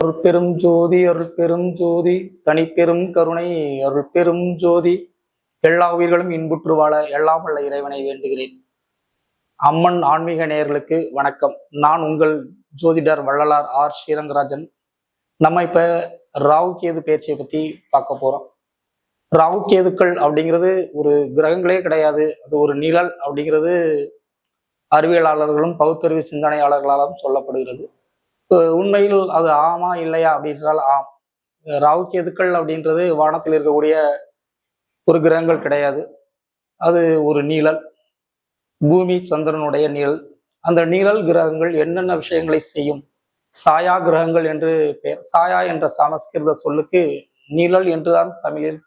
அருட்பெரும் ஜோதி அருட்பெரும் ஜோதி தனிப்பெரும் கருணை அருட்பெரும் ஜோதி. எல்லா உயிர்களும் இன்புற்று வாழ எல்லாம் வல்ல இறைவனை வேண்டுகிறேன். அம்மன் ஆன்மீக நேயர்களுக்கு வணக்கம். நான் உங்கள் ஜோதிடர் வள்ளலார் ஆர் ஸ்ரீரங்கராஜன். நம்ம இப்ப ராகு கேது பயிற்சியை பத்தி பார்க்க போறோம். ராகு கேதுக்கள் அப்படிங்கிறது ஒரு கிரகங்களே கிடையாது, அது ஒரு நிழல் அப்படிங்கிறது அறிவியலாளர்களும் பகுத்தறிவு சிந்தனையாளர்களாலும் சொல்லப்படுகிறது. உண்மையில் அது ஆமா இல்லையா அப்படின்றால் ஆம். ராகு கேதுக்கள் அப்படின்றது வானத்தில் இருக்கக்கூடிய ஒரு கிரகங்கள் கிடையாது, அது ஒரு நீழல், பூமி சந்திரனுடைய நீழல். அந்த நீழல் கிரகங்கள் என்னென்ன விஷயங்களை செய்யும்? சாயா கிரகங்கள் என்று பெயர். சாயா என்ற சமஸ்கிருத சொல்லுக்கு நீழல் என்றுதான் தமிழில்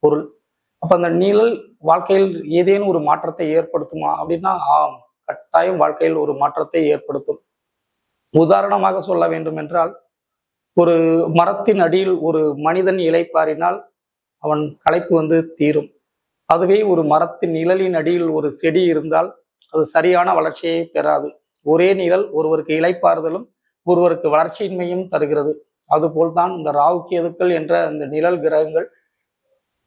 பொருள். அப்ப அந்த நீழல் வாழ்க்கையில் ஏதேனும் ஒரு மாற்றத்தை ஏற்படுத்துமா அப்படின்னா ஆம், கட்டாயம் வாழ்க்கையில் ஒரு மாற்றத்தை ஏற்படுத்தும். உதாரணமாக சொல்ல வேண்டும் என்றால், ஒரு மரத்தின் அடியில் ஒரு மனிதன் இளைப்பாறினால் அவன் களைப்பு தீரும். அதுவே ஒரு மரத்தின் நிழலின் அடியில் ஒரு செடி இருந்தால் அது சரியான வளர்ச்சியை பெறாது. ஒரே நிழல் ஒருவருக்கு இளைப்பாறுதலும் ஒருவருக்கு வளர்ச்சியின்மையும் தருகிறது. அதுபோல்தான் இந்த ராகு கேதுக்கள் என்ற இந்த நிழல் கிரகங்கள்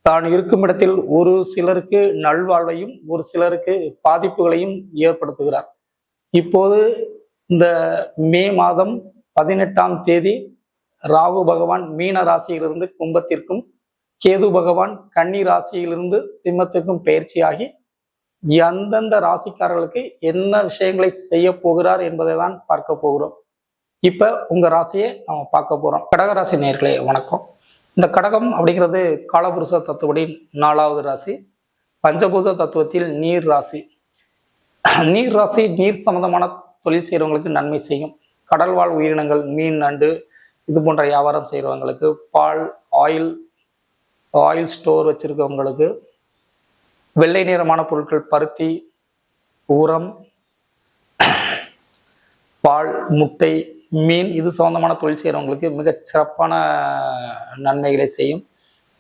தான் இருக்கும் இடத்தில் ஒரு சிலருக்கு நல்வாழ்வையும் ஒரு சிலருக்கு பாதிப்புகளையும் ஏற்படுத்துகிறார். இப்போது இந்த மே மாதம் 18ஆம் தேதி ராகு பகவான் மீன ராசியிலிருந்து கும்பத்திற்கும், கேது பகவான் கன்னி ராசியிலிருந்து சிம்மத்திற்கும் பயிற்சியாகி எந்தெந்த ராசிக்காரர்களுக்கு என்ன விஷயங்களை செய்ய போகிறார் என்பதை தான் பார்க்க போகிறோம். இப்ப உங்க ராசியை நம்ம பார்க்க போறோம். கடகராசி நேயர்களே வணக்கம். இந்த கடகம் அப்படிங்கிறது காலபுருஷ தத்துவப்படி 4வது ராசி, பஞ்சபூத தத்துவத்தில் நீர் ராசி. நீர் ராசி நீர் சம்பந்தமான தொழில் செய்கிறவங்களுக்கு நன்மை செய்யும். கடல் வாழ் உயிரினங்கள், மீன், நண்டு இது போன்ற வியாபாரம் செய்கிறவங்களுக்கு, பால், ஆயில் ஸ்டோர் வச்சிருக்கவங்களுக்கு, வெள்ளை நிறமான பொருட்கள், பருத்தி, உரம், பால், முட்டை, மீன் இது சம்பந்தமான தொழில் செய்கிறவங்களுக்கு மிகச் சிறப்பான நன்மைகளை செய்யும்.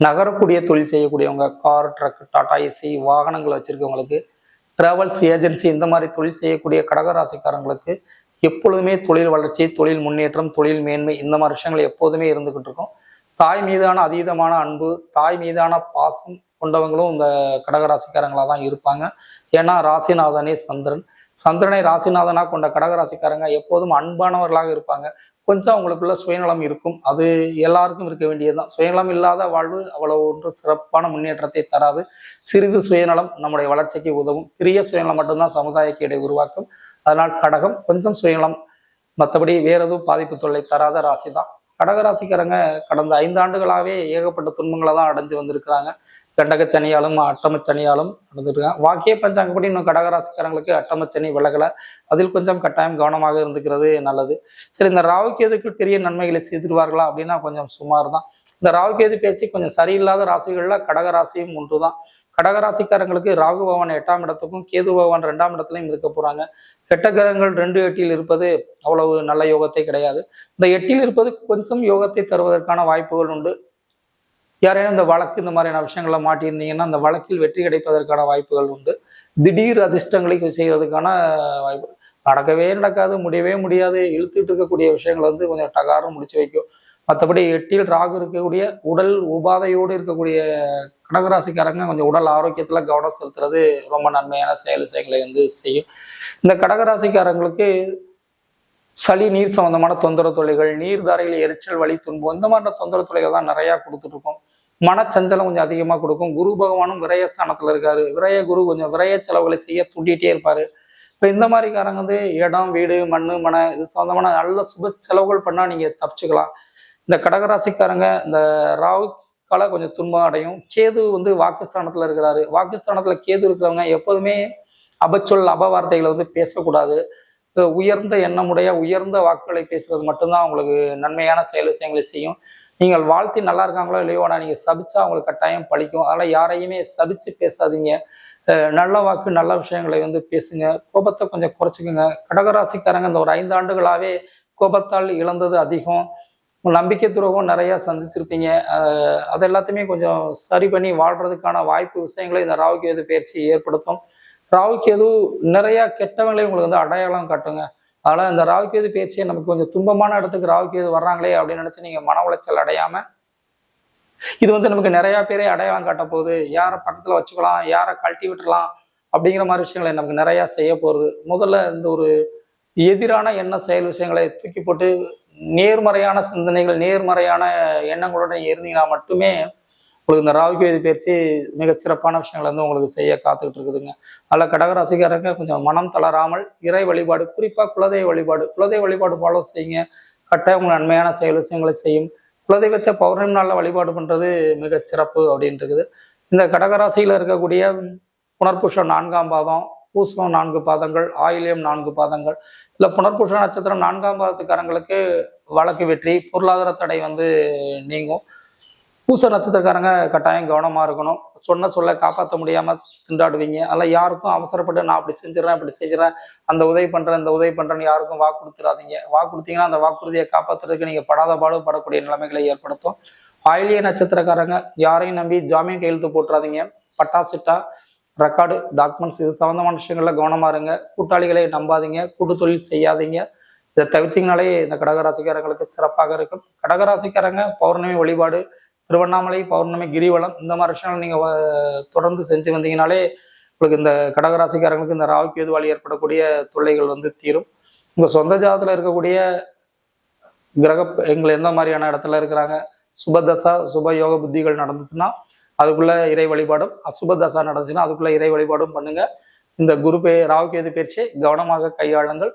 நகரக்கூடிய தொழில் செய்யக்கூடியவங்க, கார், ட்ரக், டாடா ஏசி வாகனங்கள் வச்சிருக்கவங்களுக்கு, டிராவல்ஸ் ஏஜென்சி இந்த மாதிரி தொழில் செய்யக்கூடிய கடகராசிக்காரங்களுக்கு எப்பொழுதுமே தொழில் வளர்ச்சி, தொழில் முன்னேற்றம், தொழில் மேன்மை இந்த மாதிரி விஷயங்கள் எப்போதுமே இருந்துகிட்டு இருக்கும். தாய் மீதான அதீதமான அன்பு, தாய் மீதான பாசம் கொண்டவங்களும் இந்த கடகராசிக்காரங்களாக தான் இருப்பாங்க. ஏன்னா ராசிநாதனே சந்திரனை ராசிநாதனாக கொண்ட கடகராசிக்காரங்க எப்போதும் அன்பானவர்களாக இருப்பாங்க. கொஞ்சம் அவங்களுக்குள்ள சுயநலம் இருக்கும், அது எல்லாருக்கும் இருக்க வேண்டியதுதான். சுயநலம் இல்லாத வாழ்வு அவ்வளவு ஒன்று சிறப்பான முன்னேற்றத்தை தராது. சிறிது சுயநலம் நம்முடைய வளர்ச்சிக்கு உதவும். பெரிய சுயநலம் மட்டும்தான் சமுதாய கேடை உருவாக்கும். அதனால் கடகம் கொஞ்சம் சுயநலம், மற்றபடி வேற எதுவும் பாதிப்பு தொல்லை தராத ராசி தான். கடகராசிக்காரங்க கடந்த 5 ஆண்டுகளாகவே ஏகப்பட்ட துன்பங்களை தான் அடைஞ்சு வந்திருக்கிறாங்க. கண்டகச்சனியாலும் அட்டமச்சனியாலும் நடந்துருக்காங்க. வாக்கிய பஞ்சாங்கப்படி இன்னும் கடகராசிக்காரங்களுக்கு அட்டமச்சனி விலகலை, அதில் கொஞ்சம் கட்டாயம் கவனமாக இருந்துக்கிறது நல்லது. சரி, இந்த ராகு கேதுக்கு பெரிய நன்மைகளை செய்திருவார்களா அப்படின்னா கொஞ்சம் சுமார் தான். இந்த ராகு கேது பேச்சு கொஞ்சம் சரியில்லாத ராசிகள்ல கடகராசியும் ஒன்று தான். கடகராசிக்காரங்களுக்கு ராகு பகவான் 8ஆம் இடத்துக்கும் கேது பகவான் 2ஆம் இடத்துலையும் இருக்க போறாங்க. கெட்ட கிரகங்கள் 2 8 இருப்பது அவ்வளவு நல்ல யோகத்தை கிடையாது. இந்த 8 இருப்பது கொஞ்சம் யோகத்தை தருவதற்கான வாய்ப்புகள் உண்டு. யாரேனும் இந்த வழக்கு இந்த மாதிரியான விஷயங்களை மாட்டியிருந்தீங்கன்னா அந்த வழக்கில் வெற்றி கிடைப்பதற்கான வாய்ப்புகள் உண்டு. திடீர் அதிர்ஷ்டங்களை செய்வதற்கான வாய்ப்பு. நடக்கவே நடக்காது, முடியவே முடியாது, இழுத்துட்டு இருக்கக்கூடிய விஷயங்கள் கொஞ்சம் டகாரம் முடிச்சு வைக்கும். மற்றபடி 8 ராகு இருக்கக்கூடிய உடல் உபாதையோடு இருக்கக்கூடிய கடகராசிக்காரங்க கொஞ்சம் உடல் ஆரோக்கியத்துல கவனம் செலுத்துறது ரொம்ப நன்மையான விஷயங்களை செய்யும். இந்த கடகராசிக்காரங்களுக்கு சளி, நீர் சம்பந்தமான தொந்தரவு தொல்லைகள், நீர் தாரையில் எரிச்சல், வலி, துன்பம் இந்த மாதிரி தொந்தரவு தொல்லைகள் தான் நிறைய கொடுத்துட்டு இருக்கோம். மனச்சஞ்சலம் கொஞ்சம் அதிகமா கொடுக்கும். குரு பகவானும் விரயஸ்தானத்துல இருக்காரு. விரய குரு கொஞ்சம் விரய செலவுகளை செய்ய தூண்டிகிட்டே இருப்பாரு. இப்ப இந்த மாதிரிக்காரங்க இடம், வீடு, மண்ணு, மனை இது சம்பந்தமான நல்ல சுப செலவுகள் பண்ணா நீங்க தப்பிச்சுக்கலாம். இந்த கடகராசிக்காரங்க இந்த ராகுக்கால கொஞ்சம் துன்பம் அடையும். கேது வாக்குஸ்தானத்துல இருக்கிறாரு. வாக்குஸ்தானத்துல கேது இருக்கிறவங்க எப்போதுமே அபச்சொல் அபவார்த்தைகளை பேசக்கூடாது. உயர்ந்த எண்ணமுடைய உயர்ந்த வாக்குகளை பேசுறது மட்டும்தான் உங்களுக்கு நன்மையான விஷயங்களை செய்யும். நீங்கள் வாழ்த்தி நல்லா இருக்காங்களோ இல்லையோ, ஆனால் நீங்க சபிச்சா அவங்களுக்கு கட்டாயம் பழிக்கும். அதனால யாரையுமே சபிச்சு பேசாதீங்க. நல்ல வாக்கு நல்ல விஷயங்களை பேசுங்க. கோபத்தை கொஞ்சம் குறைச்சிக்கோங்க. கடகராசிக்காரங்க இந்த ஒரு 5 ஆண்டுகளாவே கோபத்தால் இழந்தது அதிகம். நம்பிக்கை துரோகம் நிறைய சந்திச்சிருப்பீங்க. அது எல்லாத்தையுமே கொஞ்சம் சரி பண்ணி வாழ்றதுக்கான வாய்ப்பு விஷயங்களை இந்த ராகு கேது பயிற்சி ஏற்படுத்தும். ராகு கேது நிறைய கெட்டவங்களை உங்களுக்கு வந்து அடையாளம் காட்டுங்க. அதனால இந்த ராகு கேது பயிற்சியை நமக்கு கொஞ்சம் துன்பமான இடத்துக்கு ராகு கேது வர்றாங்களே அப்படின்னு நினைச்சு நீங்க மன உளைச்சல் அடையாம, இது வந்து நமக்கு நிறைய பேரை அடையாளம் காட்ட போகுது, யாரை பக்கத்துல வச்சுக்கலாம், யாரை கழட்டி விட்டுறலாம் அப்படிங்கிற மாதிரி விஷயங்களை நமக்கு நிறைய செய்ய போகுது. முதல்ல இந்த ஒரு எதிரான எண்ண செயல் விஷயங்களை தூக்கி போட்டு நேர்மறையான சிந்தனைகள், நேர்மறையான எண்ணங்களுடன் இருந்தீங்கன்னா மட்டுமே உங்களுக்கு இந்த ராகு கேது பயிற்சி மிகச்சிறப்பான விஷயங்கள் வந்து உங்களுக்கு செய்ய காத்துக்கிட்டு இருக்குதுங்க. அதில் கடகராசிக்காரங்க கொஞ்சம் மனம் தளராமல் இறை வழிபாடு, குறிப்பாக குலதெய்வ வழிபாடு, குலதெய்வ வழிபாடு ஃபாலோ செய்யுங்க. கட்டாயம் உங்கள் நன்மையான செயல் விஷயங்களை செய்யும். குலதெய்வத்தை பௌர்ணமி நாளில் வழிபாடு பண்ணுறது மிகச்சிறப்பு அப்படின்னு இருக்குது. இந்த கடகராசியில் இருக்கக்கூடிய புனர்பூஷம் 4ஆம் பாதம், பூசம் 4 பாதங்கள், ஆயில்யம் 4 பாதங்கள். இல்லை புனர்பூஷ நட்சத்திரம் 4ஆம் பாதத்துக்காரங்களுக்கு வழக்கு வெற்றி, பொருளாதார தடை வந்து நீங்கும். பூச நட்சத்திரக்காரங்க கட்டாயம் கவனமாக இருக்கணும். சொன்ன சொல்ல காப்பாற்ற முடியாமல் திண்டாடுவீங்க. அதில் யாருக்கும் அவசரப்பட்டு நான் அப்படி செஞ்சிடறேன், இப்படி செஞ்சிடறேன், அந்த உதவி பண்ணுறேன், இந்த உதவி பண்ணுறேன்னு யாருக்கும் வாக்கு கொடுத்துடாதீங்க. வாக்கு கொடுத்தீங்கன்னா அந்த வாக்குறுதியை காப்பாற்றுறதுக்கு நீங்கள் படாத பாடுபடக்கூடிய நிலைமைகளை ஏற்படுத்தும். ஆயிலிய நட்சத்திரக்காரங்க யாரையும் நம்பி ஜாமீன் கையெழுத்து போட்டுறாதீங்க. பட்டாசிட்டா, ரெக்கார்டு, டாக்குமெண்ட்ஸ் இது சம்மந்தமான விஷயங்கள்ல கவனமாக இருங்க. கூட்டாளிகளை நம்பாதீங்க, கூட்டு தொழில் செய்யாதீங்க. இதை தவிர்த்தீங்கனாலே இந்த கடகராசிக்காரங்களுக்கு சிறப்பாக இருக்கும். கடகராசிக்காரங்க பௌர்ணமி வழிபாடு, திருவண்ணாமலை பௌர்ணமி கிரிவலம், இந்த மாதிரி விஷயங்கள் நீங்கள் தொடர்ந்து செஞ்சு வந்தீங்கனாலே உங்களுக்கு இந்த கடகராசிக்காரங்களுக்கு இந்த ராகு கேதுவால் ஏற்படக்கூடிய தொல்லைகள் வந்து தீரும். உங்கள் சொந்த ஜாதத்தில் இருக்கக்கூடிய கிரக எங்களை எந்த மாதிரியான இடத்துல இருக்கிறாங்க, சுபதசா சுப யோக புத்திகள் நடந்துச்சுன்னா அதுக்குள்ள இறை வழிபாடும், அசுப தசா நடந்துச்சுன்னா அதுக்குள்ள இறை வழிபாடும் பண்ணுங்க. இந்த ராகு கேது பயிற்சியை கவனமாக கையாளுங்கள்.